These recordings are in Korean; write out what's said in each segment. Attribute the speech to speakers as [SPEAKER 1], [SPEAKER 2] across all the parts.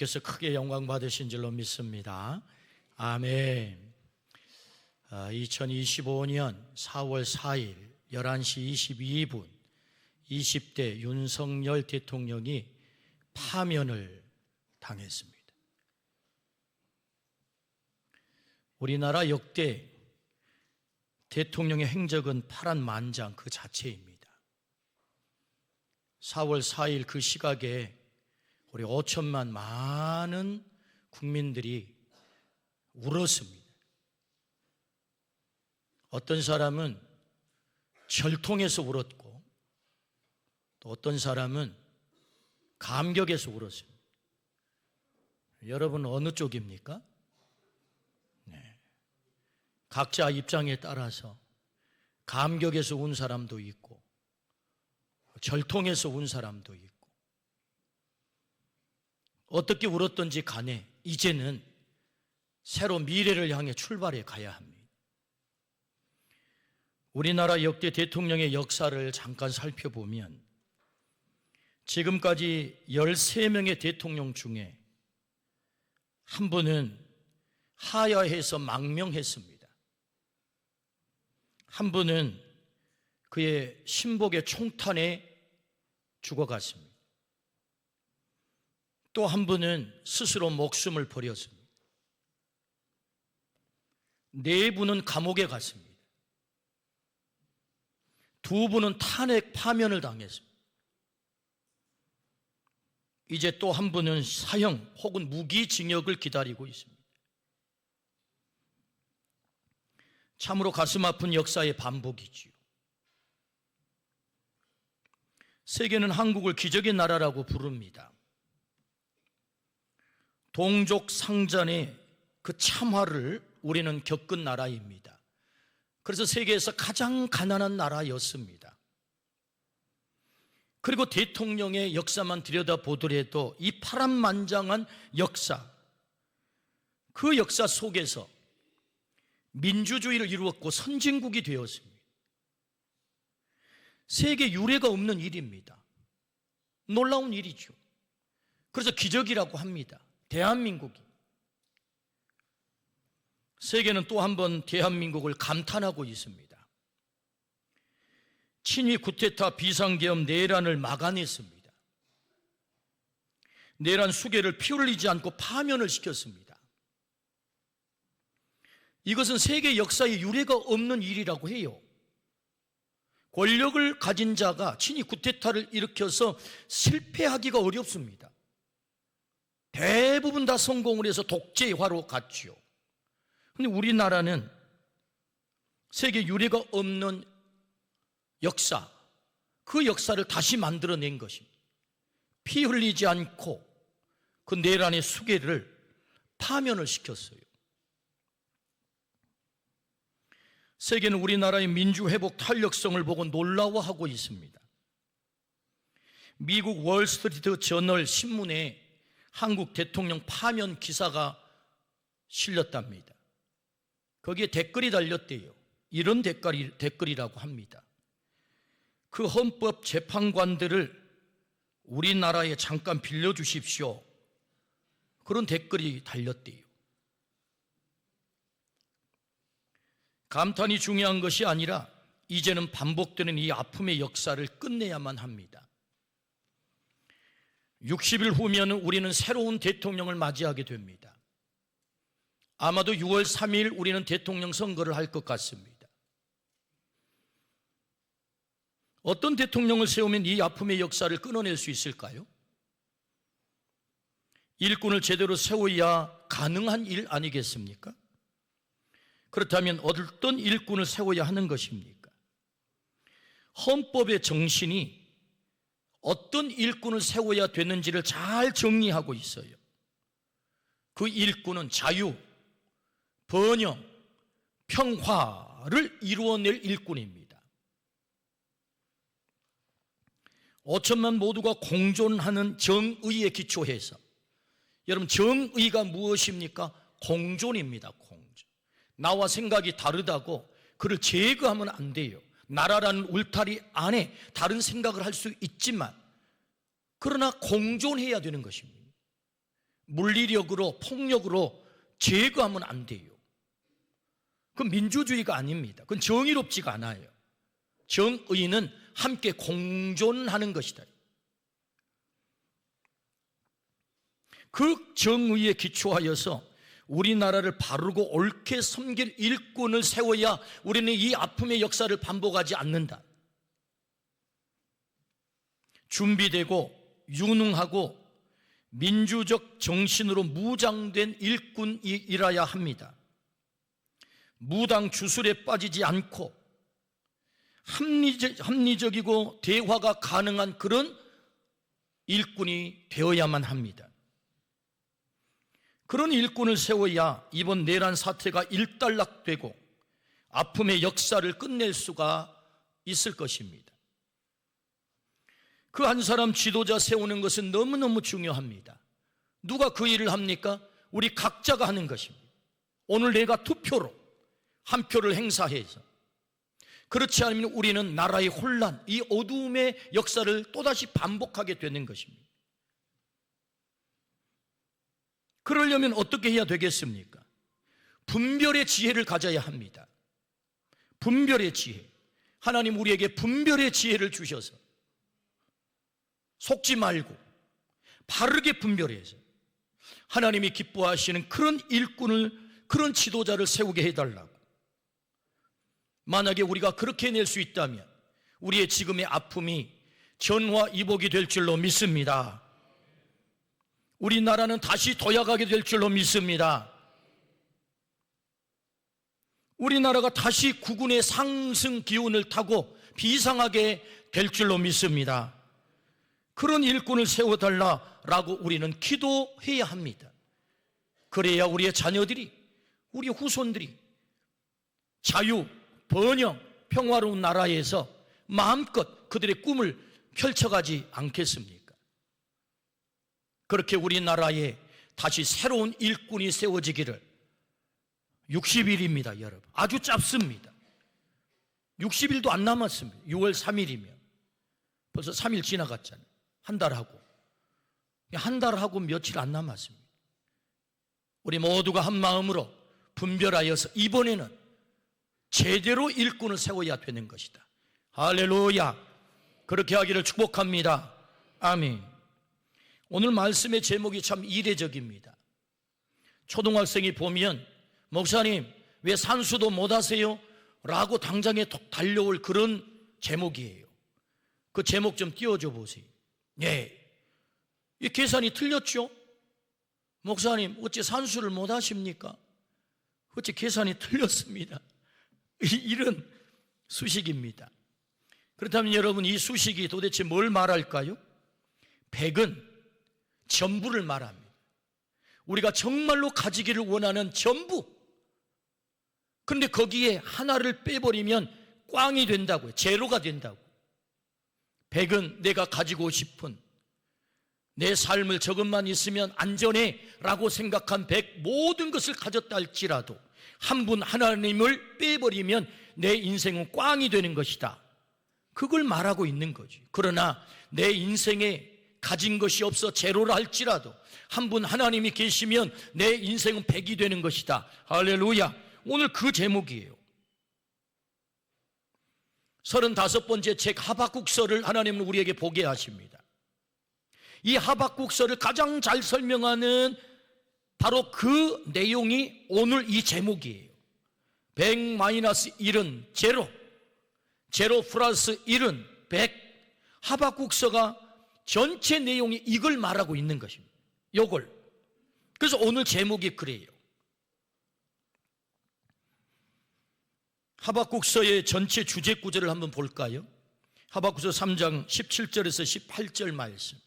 [SPEAKER 1] 주께서 크게 영광 받으신 줄로 믿습니다. 아멘. 2025년 4월 4일 11시 22분 20대 윤석열 대통령이 파면을 당했습니다. 우리나라 역대 대통령의 행적은 파란만장 그 자체입니다. 4월 4일 그 시각에 우리 5천만 많은 국민들이 울었습니다. 어떤 사람은 절통해서 울었고 또 어떤 사람은 감격해서 울었습니다. 여러분 어느 쪽입니까? 네. 각자 입장에 따라서 감격해서 운 사람도 있고 절통해서 운 사람도 있고 어떻게 울었던지 간에 이제는 새로 미래를 향해 출발해 가야 합니다. 우리나라 역대 대통령의 역사를 잠깐 살펴보면 지금까지 13명의 대통령 중에 한 분은 하야해서 망명했습니다. 한 분은 그의 신복의 총탄에 죽어갔습니다. 또 한 분은 스스로 목숨을 버렸습니다. 4분은 감옥에 갔습니다. 2분은 탄핵 파면을 당했습니다. 이제 또 한 분은 사형 혹은 무기징역을 기다리고 있습니다. 참으로 가슴 아픈 역사의 반복이지요. 세계는 한국을 기적의 나라라고 부릅니다. 동족 상잔의 그 참화를 우리는 겪은 나라입니다. 그래서 세계에서 가장 가난한 나라였습니다. 그리고 대통령의 역사만 들여다보더라도 이 파란만장한 역사, 그 역사 속에서 민주주의를 이루었고 선진국이 되었습니다. 세계 유례가 없는 일입니다. 놀라운 일이죠. 그래서 기적이라고 합니다. 대한민국이. 세계는 또 한 번 대한민국을 감탄하고 있습니다. 친위 쿠데타 비상계엄 내란을 막아냈습니다. 내란 수괴를 피 흘리지 않고 파면을 시켰습니다. 이것은 세계 역사에 유례가 없는 일이라고 해요. 권력을 가진 자가 친위 쿠데타를 일으켜서 실패하기가 어렵습니다. 대부분 다 성공을 해서 독재화로 갔죠. 그런데 우리나라는 세계 유례가 없는 역사, 그 역사를 다시 만들어낸 것입니다. 피 흘리지 않고 그 내란의 수괴를 파면을 시켰어요. 세계는 우리나라의 민주회복 탄력성을 보고 놀라워하고 있습니다. 미국 월스트리트 저널 신문에 한국 대통령 파면 기사가 실렸답니다. 거기에 댓글이 달렸대요. 이런 댓글이라고 합니다. 그 헌법 재판관들을 우리나라에 잠깐 빌려주십시오. 그런 댓글이 달렸대요. 감탄이 중요한 것이 아니라 이제는 반복되는 이 아픔의 역사를 끝내야만 합니다. 60일 후면 우리는 새로운 대통령을 맞이하게 됩니다. 아마도 6월 3일 우리는 대통령 선거를 할 것 같습니다. 어떤 대통령을 세우면 이 아픔의 역사를 끊어낼 수 있을까요? 일꾼을 제대로 세워야 가능한 일 아니겠습니까? 그렇다면 어떤 일꾼을 세워야 하는 것입니까? 헌법의 정신이 어떤 일꾼을 세워야 되는지를 잘 정리하고 있어요. 그 일꾼은 자유, 번영, 평화를 이루어낼 일꾼입니다. 5천만 모두가 공존하는 정의에 기초해서, 여러분 정의가 무엇입니까? 공존입니다. 공존. 나와 생각이 다르다고 그를 제거하면 안 돼요. 나라라는 울타리 안에 다른 생각을 할 수 있지만 그러나 공존해야 되는 것입니다. 물리력으로 폭력으로 제거하면 안 돼요. 그건 민주주의가 아닙니다. 그건 정의롭지가 않아요. 정의는 함께 공존하는 것이다. 그 정의에 기초하여서 우리나라를 바르고 옳게 섬길 일꾼을 세워야 우리는 이 아픔의 역사를 반복하지 않는다. 준비되고 유능하고 민주적 정신으로 무장된 일꾼이라야 합니다. 무당 주술에 빠지지 않고 합리적이고 대화가 가능한 그런 일꾼이 되어야만 합니다. 그런 일꾼을 세워야 이번 내란 사태가 일단락되고 아픔의 역사를 끝낼 수가 있을 것입니다. 그 한 사람 지도자 세우는 것은 너무너무 중요합니다. 누가 그 일을 합니까? 우리 각자가 하는 것입니다. 오늘 내가 투표로 한 표를 행사해서, 그렇지 않으면 우리는 나라의 혼란, 이 어두움의 역사를 또다시 반복하게 되는 것입니다. 그러려면 어떻게 해야 되겠습니까? 분별의 지혜를 가져야 합니다. 분별의 지혜. 하나님 우리에게 분별의 지혜를 주셔서 속지 말고 바르게 분별해서 하나님이 기뻐하시는 그런 일꾼을, 그런 지도자를 세우게 해달라고. 만약에 우리가 그렇게 해낼 수 있다면 우리의 지금의 아픔이 전화위복이 될 줄로 믿습니다. 우리나라는 다시 도약하게 될 줄로 믿습니다. 우리나라가 다시 국운의 상승 기운을 타고 비상하게 될 줄로 믿습니다. 그런 일꾼을 세워달라라고 우리는 기도해야 합니다. 그래야 우리의 자녀들이, 우리 후손들이 자유, 번영, 평화로운 나라에서 마음껏 그들의 꿈을 펼쳐가지 않겠습니까? 그렇게 우리나라에 다시 새로운 일꾼이 세워지기를. 60일입니다 여러분. 아주 짧습니다. 60일도 안 남았습니다. 6월 3일이면 벌써 3일 지나갔잖아요. 한 달하고. 한 달하고 며칠 안 남았습니다. 우리 모두가 한 마음으로 분별하여서 이번에는 제대로 일꾼을 세워야 되는 것이다. 할렐루야. 그렇게 하기를 축복합니다. 아멘. 오늘 말씀의 제목이 참 이례적입니다. 초등학생이 보면 목사님 왜 산수도 못 하세요? 라고 당장에 달려올 그런 제목이에요. 그 제목 좀 띄워줘 보세요. 예, 이 계산이 틀렸죠? 목사님 어째 산수를 못 하십니까? 어째 계산이 틀렸습니다. 이런 수식입니다. 그렇다면 여러분, 이 수식이 도대체 뭘 말할까요? 100은 전부를 말합니다. 우리가 정말로 가지기를 원하는 전부. 그런데 거기에 하나를 빼버리면 꽝이 된다고요. 제로가 된다고. 100은 내가 가지고 싶은, 내 삶을 저것만 있으면 안전해 라고 생각한 100 모든 것을 가졌다 할지라도 한 분 하나님을 빼버리면 내 인생은 꽝이 되는 것이다. 그걸 말하고 있는 거지. 그러나 내 인생에 가진 것이 없어 제로라 할지라도 한 분 하나님이 계시면 내 인생은 100이 되는 것이다. 할렐루야. 오늘 그 제목이에요. 35번째 책 하박국서를 하나님은 우리에게 보게 하십니다. 이 하박국서를 가장 잘 설명하는 바로 그 내용이 오늘 이 제목이에요. 100-1은 제로, 제로 플러스 1은 100. 하박국서가 전체 내용이 이걸 말하고 있는 것입니다. 요걸. 그래서 오늘 제목이 그래요. 하박국서의 전체 주제 구절을 한번 볼까요? 하박국서 3장 17절에서 18절 말씀.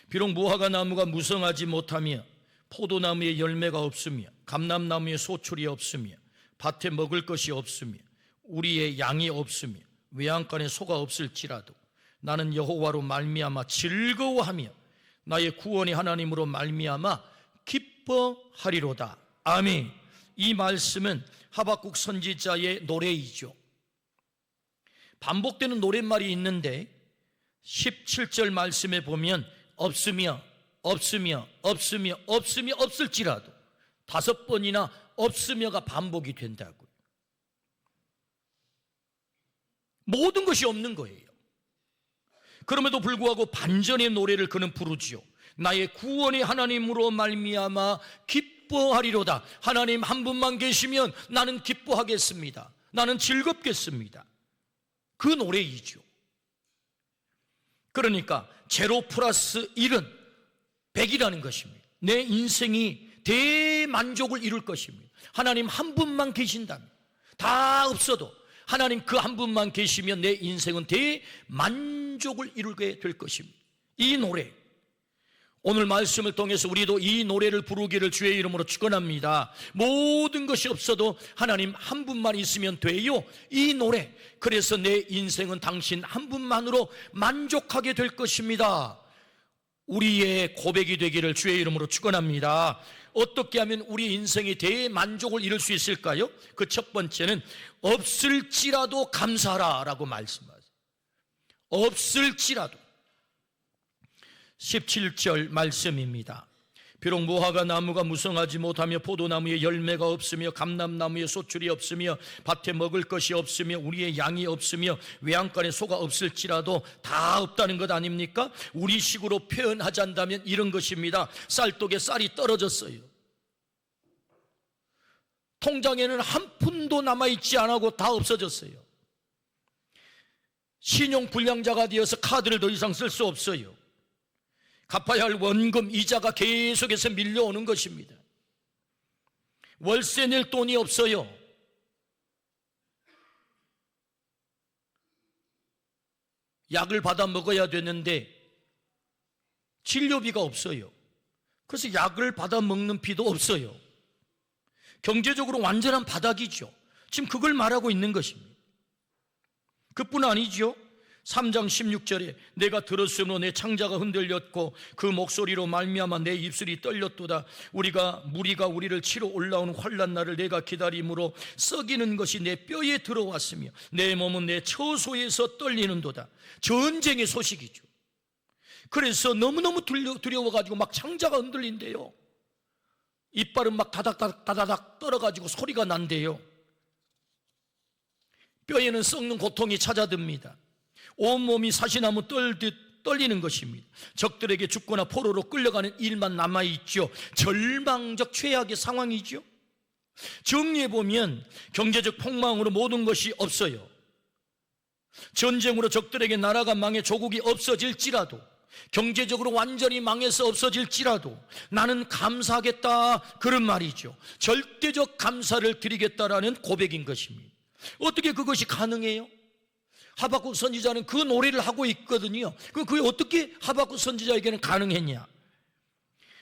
[SPEAKER 1] 비록 무화과 나무가 무성하지 못하며 포도나무에 열매가 없으며 감람나무에 소출이 없으며 밭에 먹을 것이 없으며 우리의 양이 없으며 외양간에 소가 없을지라도 나는 여호와로 말미암아 즐거워하며 나의 구원의 하나님으로 말미암아 기뻐하리로다. 아멘. 이 말씀은 하박국 선지자의 노래이죠. 반복되는 노랫말이 있는데 17절 말씀에 보면 없으며 없으며 없을지라도 5번이나 없으며가 반복이 된다고요. 모든 것이 없는 거예요. 그럼에도 불구하고 반전의 노래를 그는 부르지요. 나의 구원의 하나님으로 말미암아 기뻐하리로다. 하나님 한 분만 계시면 나는 기뻐하겠습니다. 나는 즐겁겠습니다. 그 노래이죠. 그러니까 제로 플러스 1은 100이라는 것입니다. 내 인생이 대만족을 이룰 것입니다. 하나님 한 분만 계신다면, 다 없어도 하나님 그 한 분만 계시면 내 인생은 대만족을 이루게 될 것입니다. 이 노래, 오늘 말씀을 통해서 우리도 이 노래를 부르기를 주의 이름으로 축원합니다. 모든 것이 없어도 하나님 한 분만 있으면 돼요. 이 노래, 그래서 내 인생은 당신 한 분만으로 만족하게 될 것입니다. 우리의 고백이 되기를 주의 이름으로 축원합니다. 어떻게 하면 우리 인생이 대만족을 이룰 수 있을까요? 그 첫 번째는 없을지라도 감사하라라고 말씀하세요. 없을지라도. 17절 말씀입니다. 비록 무화과 나무가 무성하지 못하며 포도나무에 열매가 없으며 감람나무에 소출이 없으며 밭에 먹을 것이 없으며 우리의 양이 없으며 외양간에 소가 없을지라도 다 없다는 것 아닙니까? 우리식으로 표현하자면 이런 것입니다. 쌀독에 쌀이 떨어졌어요. 통장에는 한 푼도 남아있지 않고 다 없어졌어요. 신용불량자가 되어서 카드를 더 이상 쓸 수 없어요. 갚아야 할 원금, 이자가 계속해서 밀려오는 것입니다. 월세 낼 돈이 없어요. 약을 받아 먹어야 되는데 진료비가 없어요. 그래서 약을 받아 먹는 비도 없어요. 경제적으로 완전한 바닥이죠. 지금 그걸 말하고 있는 것입니다. 그뿐 아니죠. 3장 16절에 내가 들었으므로 내 창자가 흔들렸고 그 목소리로 말미암아 내 입술이 떨렸도다. 무리가 우리를 치러 올라오는 환난 날을 내가 기다림으로 썩이는 것이 내 뼈에 들어왔으며 내 몸은 내 처소에서 떨리는도다. 전쟁의 소식이죠. 그래서 너무너무 두려워가지고 막 창자가 흔들린대요. 이빨은 막 다다닥 떨어가지고 소리가 난대요. 뼈에는 썩는 고통이 찾아듭니다. 온몸이 사시나무 떨듯 떨리는 것입니다. 적들에게 죽거나 포로로 끌려가는 일만 남아있죠. 절망적 최악의 상황이죠. 정리해보면 경제적 폭망으로 모든 것이 없어요. 전쟁으로 적들에게 나라가 망해 조국이 없어질지라도, 경제적으로 완전히 망해서 없어질지라도 나는 감사하겠다, 그런 말이죠. 절대적 감사를 드리겠다라는 고백인 것입니다. 어떻게 그것이 가능해요? 하박국 선지자는 그 노래를 하고 있거든요. 그게 어떻게 하박국 선지자에게는 가능했냐?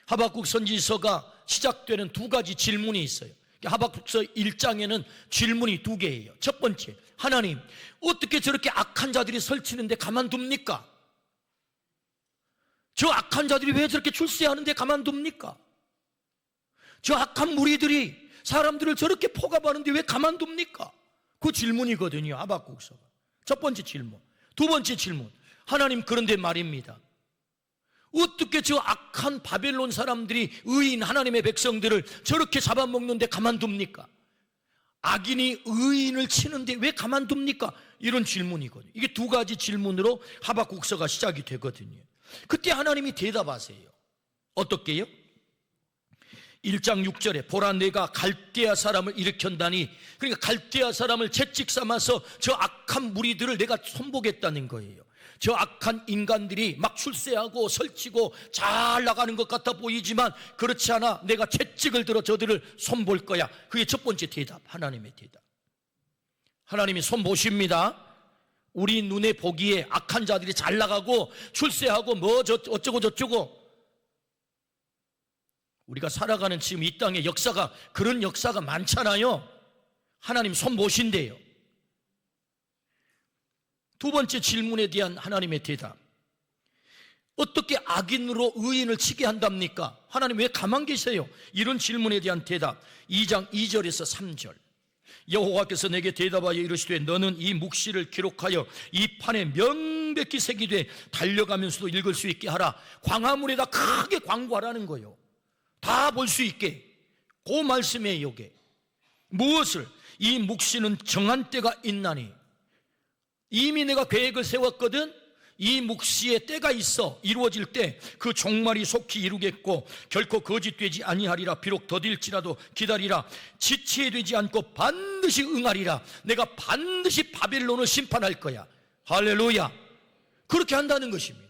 [SPEAKER 1] 하박국 선지서가 시작되는 두 가지 질문이 있어요. 하박국서 1장에는 질문이 두 개예요. 첫 번째, 하나님 어떻게 저렇게 악한 자들이 설치는데 가만둡니까? 저 악한 자들이 왜 저렇게 출세하는데 가만둡니까? 저 악한 무리들이 사람들을 저렇게 포갑하는데 왜 가만둡니까? 그 질문이거든요. 하박국서가 첫 번째 질문. 두 번째 질문, 하나님 그런데 말입니다, 어떻게 저 악한 바벨론 사람들이 의인 하나님의 백성들을 저렇게 잡아먹는데 가만둡니까? 악인이 의인을 치는데 왜 가만둡니까? 이런 질문이거든요. 이게 두 가지 질문으로 하박국서가 시작이 되거든요. 그때 하나님이 대답하세요. 어떻게요? 1장 6절에 보라 내가 갈대아 사람을 일으켰다니, 그러니까 갈대아 사람을 채찍 삼아서 저 악한 무리들을 내가 손보겠다는 거예요. 저 악한 인간들이 막 출세하고 설치고 잘 나가는 것 같아 보이지만 그렇지 않아. 내가 채찍을 들어 저들을 손볼 거야. 그게 첫 번째 대답, 하나님의 대답. 하나님이 손보십니다. 우리 눈에 보기에 악한 자들이 잘 나가고 출세하고 뭐 어쩌고 저쩌고, 우리가 살아가는 지금 이 땅의 역사가 그런 역사가 많잖아요. 하나님 손보신대요. 두 번째 질문에 대한 하나님의 대답, 어떻게 악인으로 의인을 치게 한답니까? 하나님 왜 가만 계세요? 이런 질문에 대한 대답, 2장 2절에서 3절. 여호와께서 내게 대답하여 이르시되 너는 이 묵시를 기록하여 이 판에 명백히 새기되 달려가면서도 읽을 수 있게 하라. 광화문에다 크게 광고하라는 거예요. 다 볼 수 있게. 그 말씀이에요. 이게 무엇을? 이 묵시는 정한 때가 있나니, 이미 내가 계획을 세웠거든. 이 묵시의 때가 있어. 이루어질 때 그 종말이 속히 이루겠고 결코 거짓되지 아니하리라. 비록 더딜지라도 기다리라. 지체되지 않고 반드시 응하리라. 내가 반드시 바벨론을 심판할 거야. 할렐루야. 그렇게 한다는 것입니다.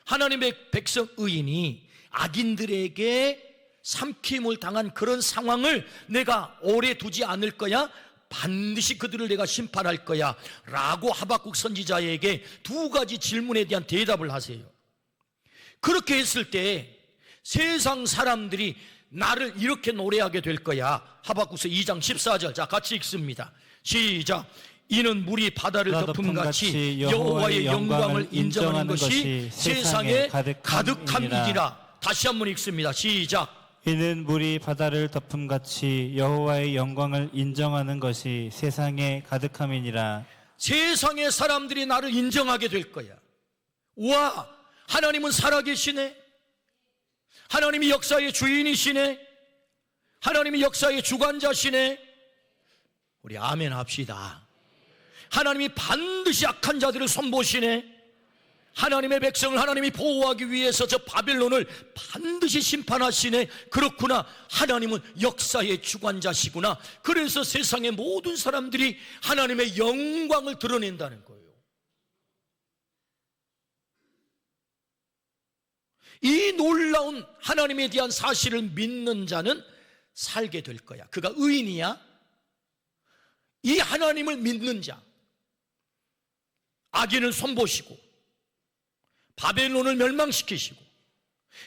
[SPEAKER 1] 하나님의 백성 의인이 악인들에게 삼킴을 당한 그런 상황을 내가 오래 두지 않을 거야. 반드시 그들을 내가 심판할 거야 라고 하박국 선지자에게 두 가지 질문에 대한 대답을 하세요. 그렇게 했을 때 세상 사람들이 나를 이렇게 노래하게 될 거야. 하박국서 2장 14절. 자, 같이 읽습니다. 시작. 이는 물이 바다를 덮음같이 여호와의 영광을 인정하는 것이 세상에 가득함이니라. 다시 한번 읽습니다. 시작.
[SPEAKER 2] 이는 물이 바다를 덮음같이 여호와의 영광을 인정하는 것이 세상에 가득함이니라.
[SPEAKER 1] 세상의 사람들이 나를 인정하게 될 거야. 우와, 하나님은 살아계시네. 하나님이 역사의 주인이시네. 하나님이 역사의 주관자시네. 우리 아멘 합시다. 하나님이 반드시 악한 자들을 손보시네. 하나님의 백성을 하나님이 보호하기 위해서 저 바벨론을 반드시 심판하시네. 그렇구나. 하나님은 역사의 주관자시구나. 그래서 세상의 모든 사람들이 하나님의 영광을 드러낸다는 거예요. 이 놀라운 하나님에 대한 사실을 믿는 자는 살게 될 거야. 그가 의인이야. 이 하나님을 믿는 자, 악인을 손보시고 바벨론을 멸망시키시고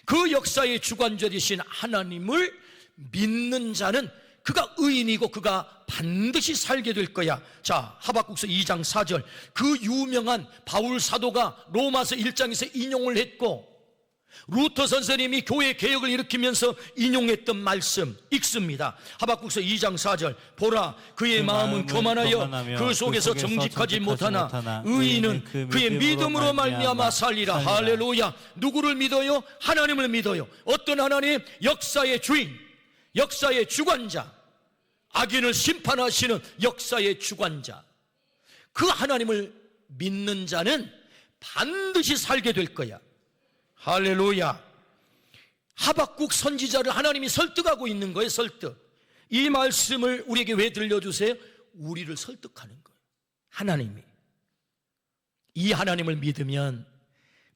[SPEAKER 1] 그 역사의 주관자 되신 하나님을 믿는 자는 그가 의인이고 그가 반드시 살게 될 거야. 자, 하박국서 2장 4절. 그 유명한 바울 사도가 로마서 1장에서 인용을 했고 루터 선생님이 교회 개혁을 일으키면서 인용했던 말씀 읽습니다. 하박국서 2장 4절. 보라, 그의 마음은 교만하여 그 속에서 정직하지 못하나 의인은 그의 믿음으로 말미암아 살리라. 할렐루야. 누구를 믿어요? 하나님을 믿어요. 어떤 하나님? 역사의 주인, 역사의 주관자, 악인을 심판하시는 역사의 주관자. 그 하나님을 믿는 자는 반드시 살게 될 거야. 할렐루야. 하박국 선지자를 하나님이 설득하고 있는 거예요. 설득. 이 말씀을 우리에게 왜 들려주세요? 우리를 설득하는 거예요. 하나님이. 이 하나님을 믿으면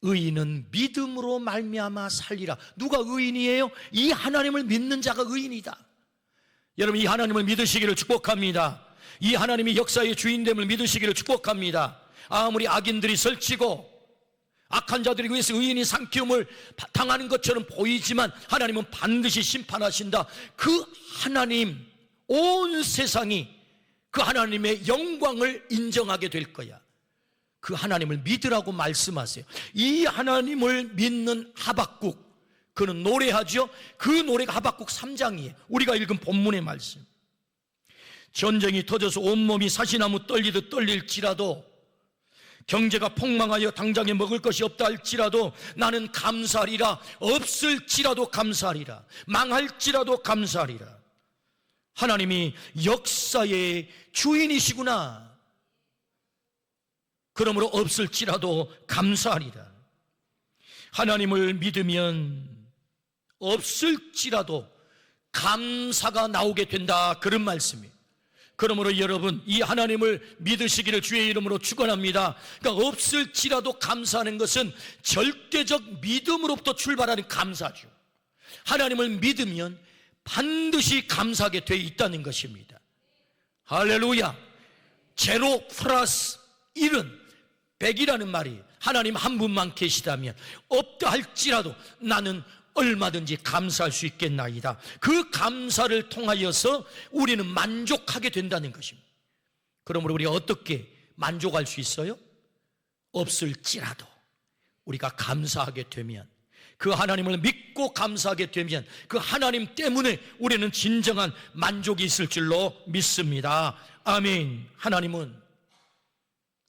[SPEAKER 1] 의인은 믿음으로 말미암아 살리라. 누가 의인이에요? 이 하나님을 믿는 자가 의인이다. 여러분, 이 하나님을 믿으시기를 축복합니다. 이 하나님이 역사의 주인됨을 믿으시기를 축복합니다. 아무리 악인들이 설치고 악한 자들이 위해서 의인이 상키움을 당하는 것처럼 보이지만 하나님은 반드시 심판하신다. 그 하나님, 온 세상이 그 하나님의 영광을 인정하게 될 거야. 그 하나님을 믿으라고 말씀하세요. 이 하나님을 믿는 하박국, 그는 노래하죠. 그 노래가 하박국 3장이에요 우리가 읽은 본문의 말씀. 전쟁이 터져서 온몸이 사시나무 떨리듯 떨릴지라도, 경제가 폭망하여 당장에 먹을 것이 없다 할지라도 나는 감사하리라. 없을지라도 감사하리라. 망할지라도 감사하리라. 하나님이 역사의 주인이시구나. 그러므로 없을지라도 감사하리라. 하나님을 믿으면 없을지라도 감사가 나오게 된다. 그런 말씀이에요. 그러므로 여러분, 이 하나님을 믿으시기를 주의 이름으로 축원합니다. 그러니까 없을지라도 감사하는 것은 절대적 믿음으로부터 출발하는 감사죠. 하나님을 믿으면 반드시 감사하게 돼 있다는 것입니다. 할렐루야. 제로 플러스 1은 100이라는 말이, 하나님 한 분만 계시다면 없다 할지라도 나는 얼마든지 감사할 수 있겠나이다. 그 감사를 통하여서 우리는 만족하게 된다는 것입니다. 그러므로 우리가 어떻게 만족할 수 있어요? 없을지라도 우리가 감사하게 되면, 그 하나님을 믿고 감사하게 되면 그 하나님 때문에 우리는 진정한 만족이 있을 줄로 믿습니다. 아멘. 하나님은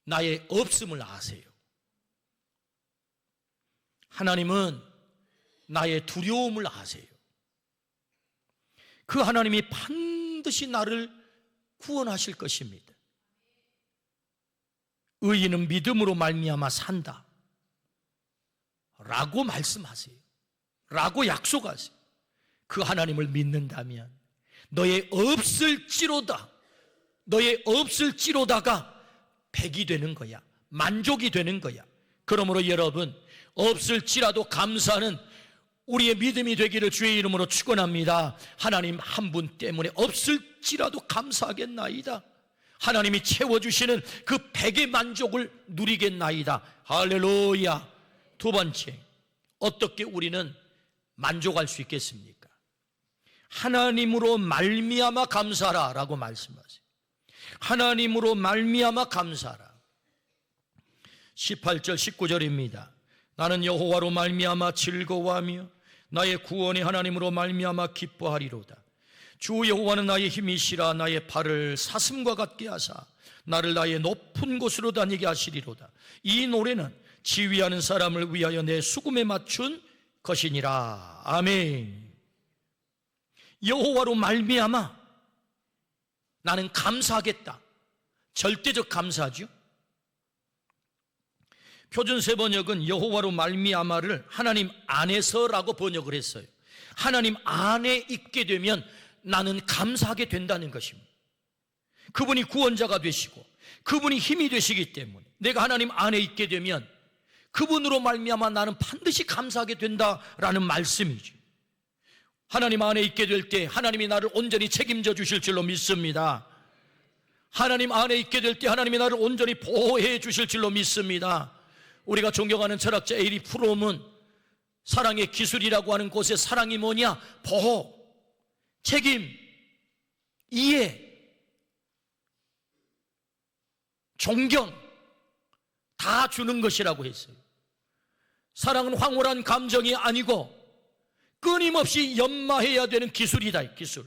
[SPEAKER 1] 나의 없음을 아세요. 하나님은 나의 두려움을 아세요. 그 하나님이 반드시 나를 구원하실 것입니다. 의인은 믿음으로 말미암아 산다 라고 말씀하세요. 라고 약속하세요. 그 하나님을 믿는다면 너의 없을지로다가 100이 되는 거야. 만족이 되는 거야. 그러므로 여러분, 없을지라도 감사는 우리의 믿음이 되기를 주의 이름으로 축원합니다. 하나님 한 분 때문에 없을지라도 감사하겠나이다. 하나님이 채워주시는 그 100의 만족을 누리겠나이다. 할렐루야. 두 번째, 어떻게 우리는 만족할 수 있겠습니까? 하나님으로 말미암아 감사라 라고 말씀하세요. 하나님으로 말미암아 감사라. 18절 19절입니다. 나는 여호와로 말미암아 즐거워하며 나의 구원의 하나님으로 말미암아 기뻐하리로다. 주 여호와는 나의 힘이시라. 나의 발을 사슴과 같게 하사 나를 나의 높은 곳으로 다니게 하시리로다. 이 노래는 지휘하는 사람을 위하여 내 수금에 맞춘 것이니라. 아멘. 여호와로 말미암아 나는 감사하겠다. 절대적 감사죠. 표준세 번역은 여호와로 말미암아를 하나님 안에서라고 번역을 했어요. 하나님 안에 있게 되면 나는 감사하게 된다는 것입니다. 그분이 구원자가 되시고 그분이 힘이 되시기 때문에 내가 하나님 안에 있게 되면 그분으로 말미암아 나는 반드시 감사하게 된다라는 말씀이죠. 하나님 안에 있게 될 때 하나님이 나를 온전히 책임져 주실 줄로 믿습니다. 하나님 안에 있게 될 때 하나님이 나를 온전히 보호해 주실 줄로 믿습니다. 우리가 존경하는 철학자 에리 프롬은 사랑의 기술이라고 하는 곳에 사랑이 뭐냐? 보호, 책임, 이해, 존경 다 주는 것이라고 했어요. 사랑은 황홀한 감정이 아니고 끊임없이 연마해야 되는 기술이다. 기술.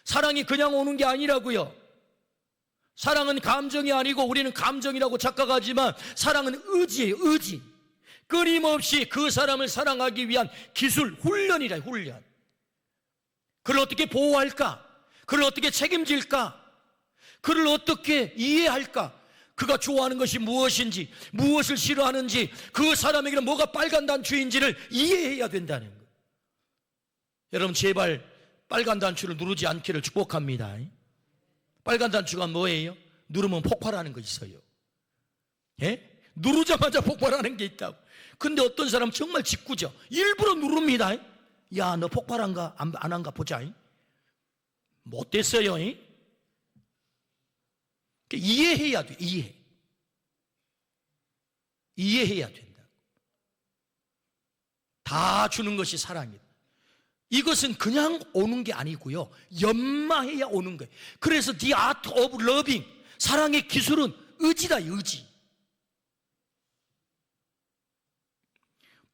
[SPEAKER 1] 사랑이 그냥 오는 게 아니라고요. 사랑은 감정이 아니고 우리는 감정이라고 착각하지만 사랑은 의지예요. 의지. 끊임없이 그 사람을 사랑하기 위한 기술, 훈련이라. 훈련. 그를 어떻게 보호할까? 그를 어떻게 책임질까? 그를 어떻게 이해할까? 그가 좋아하는 것이 무엇인지, 무엇을 싫어하는지, 그 사람에게는 뭐가 빨간 단추인지를 이해해야 된다는 거예요. 여러분 제발 빨간 단추를 누르지 않기를 축복합니다. 빨간 단추가 뭐예요? 누르면 폭발하는 거 있어요. 예? 누르자마자 폭발하는 게 있다고. 근데 어떤 사람 정말 짓궂어. 일부러 누릅니다. 야, 너 폭발한가 안 한가 보자. 못 됐어요. 이해해야 돼. 이해해야 된다. 다 주는 것이 사랑이다. 이것은 그냥 오는 게 아니고요, 연마해야 오는 거예요. 그래서 The Art of Loving, 사랑의 기술은 의지다. 의지.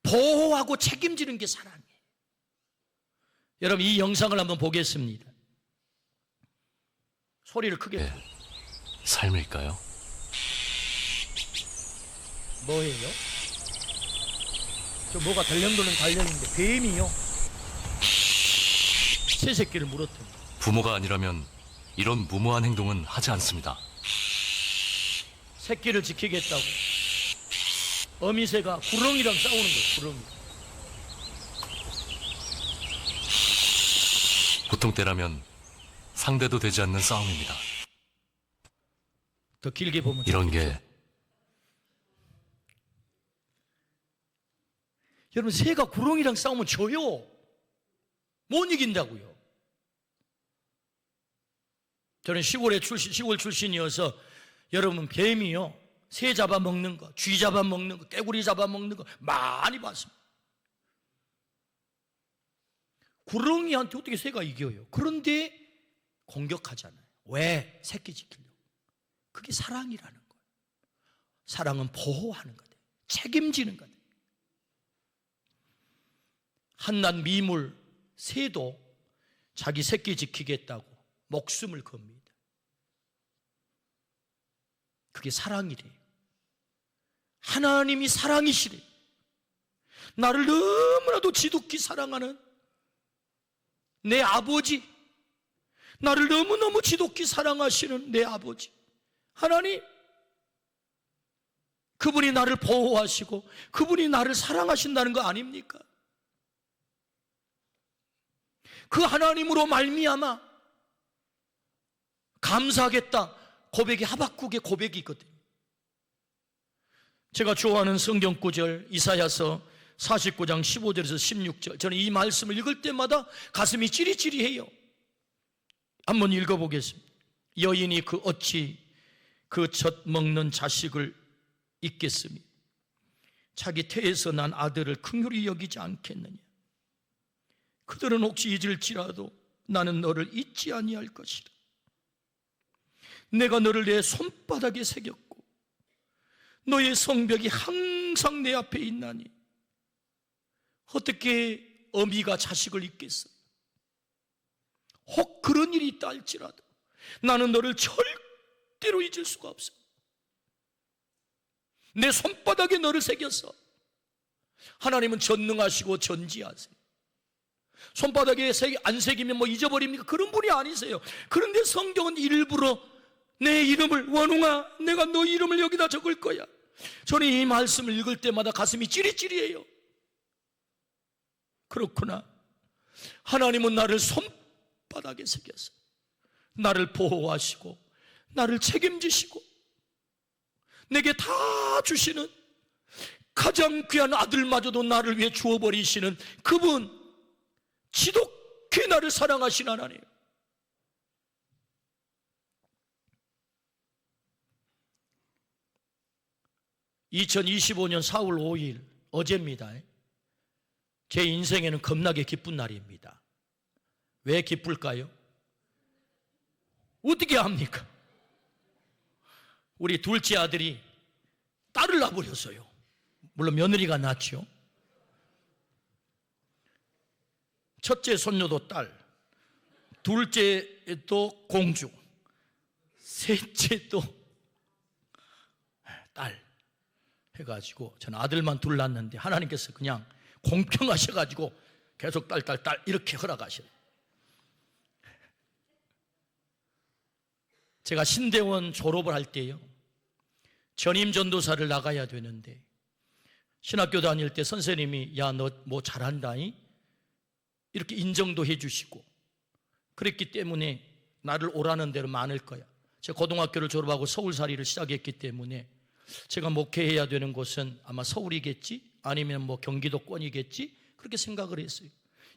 [SPEAKER 1] 보호하고 책임지는 게 사랑이에요. 여러분 이 영상을 한번 보겠습니다. 소리를 크게.
[SPEAKER 3] 네, 삶일까요?
[SPEAKER 1] 뭐예요? 저 뭐가 덜렁덜렁 달렸는데 뱀이요. 새 새끼를 물었더니.
[SPEAKER 3] 부모가 아니라면 이런 무모한 행동은 하지 않습니다.
[SPEAKER 1] 새끼를 지키겠다고 어미새가 구렁이랑 싸우는 거예요. 구렁이.
[SPEAKER 3] 보통 때라면 상대도 되지 않는 싸움입니다.
[SPEAKER 1] 더 길게 보면
[SPEAKER 3] 이런 게
[SPEAKER 1] 여러분 새가 구렁이랑 싸우면 져요. 못 이긴다고요. 저는 시골 출신이어서 여러분 뱀이요, 새 잡아먹는 거, 쥐 잡아먹는 거, 깨구리 잡아먹는 거 많이 봤습니다. 구렁이한테 어떻게 새가 이겨요? 그런데 공격하잖아요. 왜? 새끼 지키려고. 그게 사랑이라는 거예요. 사랑은 보호하는 거예요. 책임지는 거예요. 한낱 미물 새도 자기 새끼 지키겠다고 목숨을 겁니다. 그게 사랑이래요. 하나님이 사랑이시래요. 나를 너무나도 지독히 사랑하는 내 아버지, 나를 너무너무 지독히 사랑하시는 내 아버지 하나님, 그분이 나를 보호하시고 그분이 나를 사랑하신다는 거 아닙니까? 그 하나님으로 말미암아 감사하겠다 고백이, 하박국의 고백이 있거든요. 제가 좋아하는 성경 구절 이사야서 49장 15절에서 16절, 저는 이 말씀을 읽을 때마다 가슴이 찌릿찌릿해요. 한번 읽어보겠습니다. 여인이 그 어찌 그 젖 먹는 자식을 잊겠으며 자기 태에서 난 아들을 긍휼히 여기지 않겠느냐. 그들은 혹시 잊을지라도 나는 너를 잊지 아니할 것이라. 내가 너를 내 손바닥에 새겼고 너의 성벽이 항상 내 앞에 있나니 어떻게 어미가 자식을 잊겠어? 혹 그런 일이 있다 할지라도 나는 너를 절대로 잊을 수가 없어. 내 손바닥에 너를 새겼어. 하나님은 전능하시고 전지하세요. 손바닥에 안 새기면 뭐 잊어버립니까? 그런 분이 아니세요. 그런데 성경은 일부러 내 이름을, 원웅아 내가 너 이름을 여기다 적을 거야. 저는 이 말씀을 읽을 때마다 가슴이 찌릿찌릿해요. 그렇구나. 하나님은 나를 손바닥에 새겼어. 나를 보호하시고 나를 책임지시고 내게 다 주시는, 가장 귀한 아들마저도 나를 위해 주어버리시는 그분, 지독히 나를 사랑하신 하나님. (2025년 4월 5일) 어제입니다. 제 인생에는 겁나게 기쁜 날입니다. 왜 기쁠까요? 어떻게 합니까? 우리 둘째 아들이 딸을 낳아버렸어요. 물론 며느리가 낳죠. 첫째 손녀도 딸, 둘째도 공주, 셋째도 딸 해가지고 저는 아들만 둘 낳았는데 하나님께서 그냥 공평하셔가지고 계속 딸 이렇게 허락하셔요. 제가 신대원 졸업을 할 때요, 전임 전도사를 나가야 되는데 신학교 다닐 때 선생님이 야 너 뭐 잘한다니 이렇게 인정도 해주시고 그랬기 때문에 나를 오라는 대로 많을 거야. 제가 고등학교를 졸업하고 서울살이를 시작했기 때문에 제가 목회해야 되는 곳은 아마 서울이겠지 아니면 뭐 경기도권이겠지 그렇게 생각을 했어요.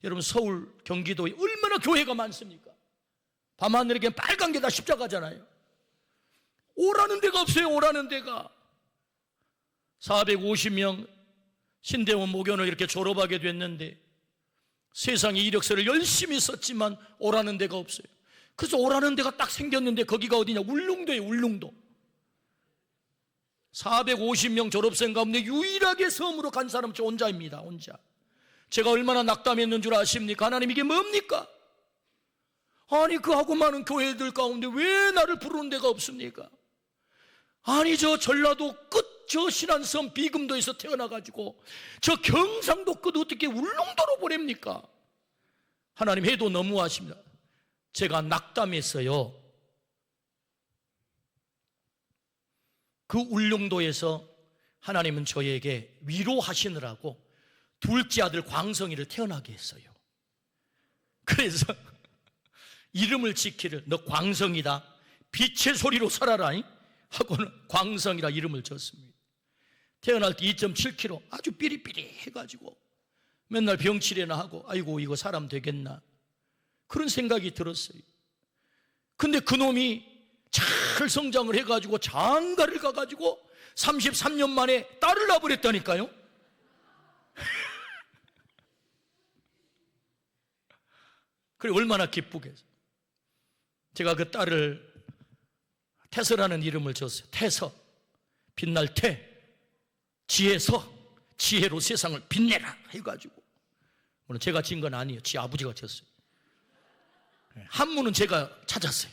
[SPEAKER 1] 여러분 서울 경기도에 얼마나 교회가 많습니까? 밤하늘에겐 빨간 게 다 십자가잖아요. 오라는 데가 없어요. 오라는 데가. 450명 신대원 목연을 이렇게 졸업하게 됐는데 세상에 이력서를 열심히 썼지만 오라는 데가 없어요. 그래서 오라는 데가 딱 생겼는데 거기가 어디냐? 울릉도예요. 울릉도. 450명 졸업생 가운데 유일하게 섬으로 간 사람은 저 혼자입니다. 혼자. 제가 얼마나 낙담했는 줄 아십니까? 하나님 이게 뭡니까? 아니 그 하고 많은 교회들 가운데 왜 나를 부르는 데가 없습니까? 아니 저 전라도 끝 저 신안섬 비금도에서 태어나가지고 저 경상도 끝 어떻게 울릉도로 보냅니까? 하나님 해도 너무하십니다. 제가 낙담했어요. 그 울릉도에서 하나님은 저에게 위로하시느라고 둘째 아들 광성이를 태어나게 했어요. 그래서 이름을 지키를 너 광성이다 빛의 소리로 살아라 하고는 광성이라 이름을 줬습니다. 태어날 때 2.7kg 아주 삐리삐리 해가지고 맨날 병치레나 하고 아이고 이거 사람 되겠나 그런 생각이 들었어요. 근데 그놈이 잘 성장을 해가지고 장가를 가가지고 33년 만에 딸을 낳아버렸다니까요. 그래 얼마나 기쁘겠어요. 제가 그 딸을 태서라는 이름을 줬어요. 태서, 빛날 태, 지혜서, 지혜로 세상을 빛내라 해가지고. 물론 제가 지은 건 아니에요. 지 아버지가 지었어요. 한문은 제가 찾았어요.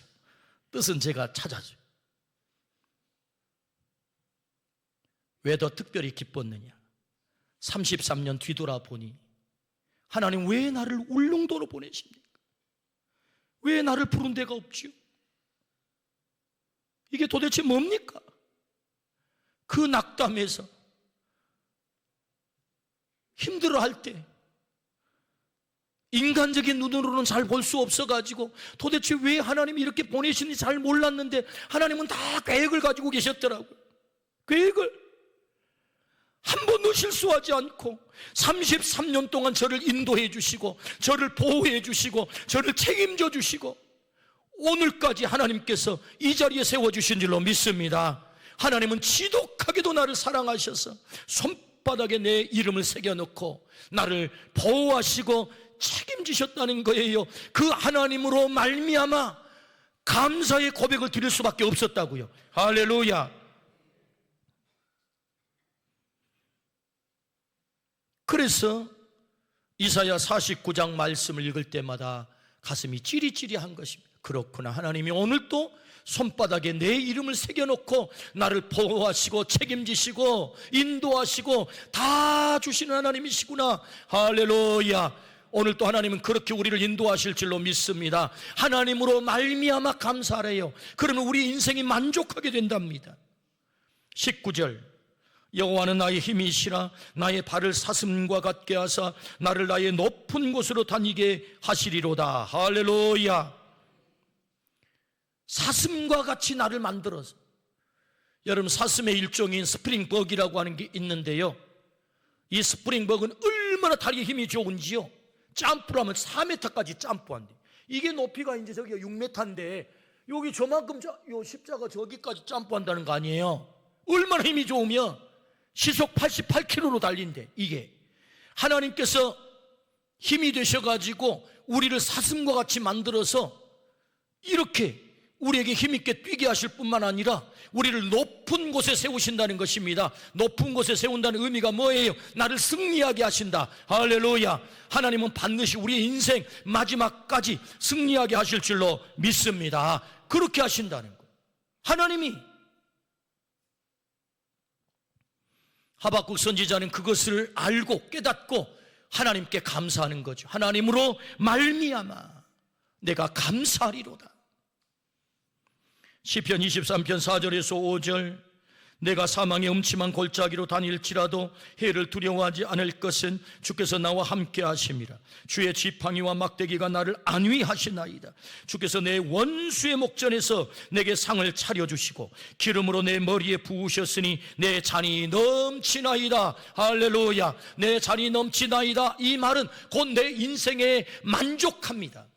[SPEAKER 1] 뜻은 제가 찾았어요. 왜 더 특별히 기뻤느냐? 33년 뒤돌아보니 하나님 왜 나를 울릉도로 보내십니까? 왜 나를 부른 데가 없지요? 이게 도대체 뭡니까? 그 낙담에서 힘들어할 때 인간적인 눈으로는 잘 볼 수 없어가지고 도대체 왜 하나님이 이렇게 보내시는지 잘 몰랐는데 하나님은 다 계획을 가지고 계셨더라고요. 계획을 한 번도 실수하지 않고 33년 동안 저를 인도해 주시고 저를 보호해 주시고 저를 책임져 주시고 오늘까지 하나님께서 이 자리에 세워주신 줄로 믿습니다. 하나님은 지독하게도 나를 사랑하셔서 손바닥에 내 이름을 새겨놓고 나를 보호하시고 책임지셨다는 거예요. 그 하나님으로 말미암아 감사의 고백을 드릴 수밖에 없었다고요. 할렐루야. 그래서 이사야 49장 말씀을 읽을 때마다 가슴이 찌리찌리한 것입니다. 그렇구나, 하나님이 오늘도 손바닥에 내 이름을 새겨놓고 나를 보호하시고 책임지시고 인도하시고 다 주시는 하나님이시구나. 할렐루야. 오늘도 하나님은 그렇게 우리를 인도하실 줄로 믿습니다. 하나님으로 말미암아 감사하래요. 그러면 우리 인생이 만족하게 된답니다. 19절, 여호와는 나의 힘이시라 나의 발을 사슴과 같게 하사 나를 나의 높은 곳으로 다니게 하시리로다. 할렐루야. 사슴과 같이 나를 만들어서, 여러분 사슴의 일종인 스프링버그라고 하는 게 있는데요, 이 스프링버그는 얼마나 다리에 힘이 좋은지요. 점프를 하면 4m까지 점프한대. 이게 높이가 이제 저기가 6m인데 여기 저만큼 요 십자가 저기까지 점프한다는 거 아니에요. 얼마나 힘이 좋으면 시속 88km로 달린대. 이게 하나님께서 힘이 되셔가지고 우리를 사슴과 같이 만들어서 이렇게 우리에게 힘있게 뛰게 하실 뿐만 아니라 우리를 높은 곳에 세우신다는 것입니다. 높은 곳에 세운다는 의미가 뭐예요? 나를 승리하게 하신다. 할렐루야. 하나님은 반드시 우리의 인생 마지막까지 승리하게 하실 줄로 믿습니다. 그렇게 하신다는 거예요. 하나님이. 하박국 선지자는 그것을 알고 깨닫고 하나님께 감사하는 거죠. 하나님으로 말미암아 내가 감사하리로다. 시편 23편 4절에서 5절, 내가 사망의 음침한 골짜기로 다닐지라도 해를 두려워하지 않을 것은 주께서 나와 함께 하심이라. 주의 지팡이와 막대기가 나를 안위하시나이다. 주께서 내 원수의 목전에서 내게 상을 차려주시고 기름으로 내 머리에 부으셨으니 내 잔이 넘치나이다. 할렐루야. 내 잔이 넘치나이다. 이 말은 곧 내 인생에 만족합니다.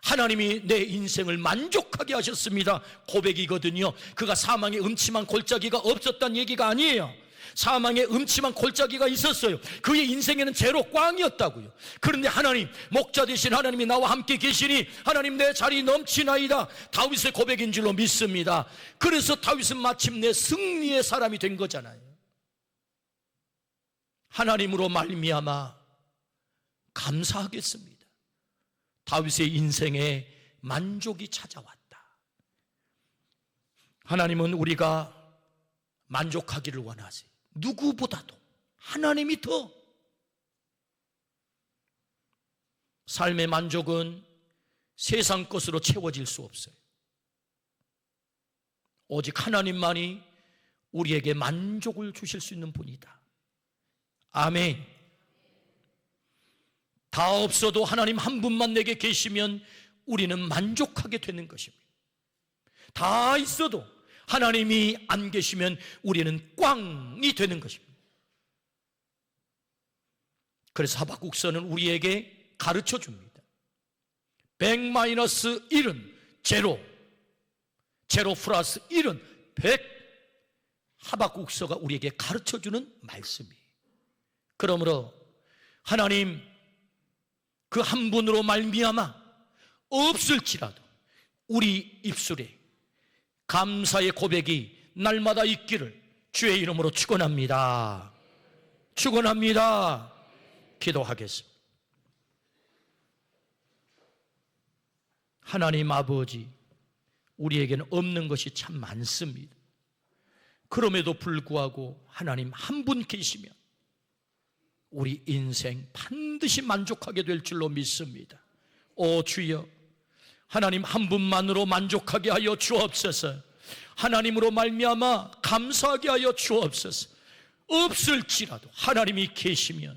[SPEAKER 1] 하나님이 내 인생을 만족하게 하셨습니다. 고백이거든요. 그가 사망의 음침한 골짜기가 없었다는 얘기가 아니에요. 사망의 음침한 골짜기가 있었어요. 그의 인생에는 제로 꽝이었다고요. 그런데 하나님, 목자 되신 하나님이 나와 함께 계시니 하나님 내 자리 넘치나이다. 다윗의 고백인 줄로 믿습니다. 그래서 다윗은 마침내 승리의 사람이 된 거잖아요. 하나님으로 말미암아 감사하겠습니다. 다윗의 인생에 만족이 찾아왔다. 하나님은 우리가 만족하기를 원하세요. 누구보다도 하나님이 더. 삶의 만족은 세상 것으로 채워질 수 없어요. 오직 하나님만이 우리에게 만족을 주실 수 있는 분이다. 아멘. 다 없어도 하나님 한 분만 내게 계시면 우리는 만족하게 되는 것입니다. 다 있어도 하나님이 안 계시면 우리는 꽝이 되는 것입니다. 그래서 하박국서는 우리에게 가르쳐 줍니다. 100-1은 제로, 제로 플러스 1은 100. 하박국서가 우리에게 가르쳐 주는 말씀이에요. 그러므로 하나님 그 한 분으로 말미암아 없을지라도 우리 입술에 감사의 고백이 날마다 있기를 주의 이름으로 축원합니다. 축원합니다. 기도하겠습니다. 하나님 아버지, 우리에게는 없는 것이 참 많습니다. 그럼에도 불구하고 하나님 한 분 계시면 우리 인생 반드시 만족하게 될 줄로 믿습니다. 오 주여, 하나님 한 분만으로 만족하게 하여 주옵소서. 하나님으로 말미암아 감사하게 하여 주옵소서. 없을지라도 하나님이 계시면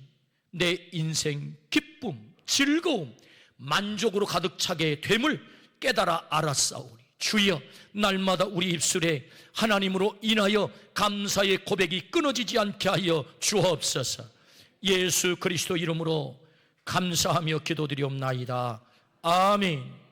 [SPEAKER 1] 내 인생 기쁨, 즐거움, 만족으로 가득 차게 됨을 깨달아 알았사오니 주여, 날마다 우리 입술에 하나님으로 인하여 감사의 고백이 끊어지지 않게 하여 주옵소서. 예수 그리스도 이름으로 감사하며 기도드리옵나이다. 아멘.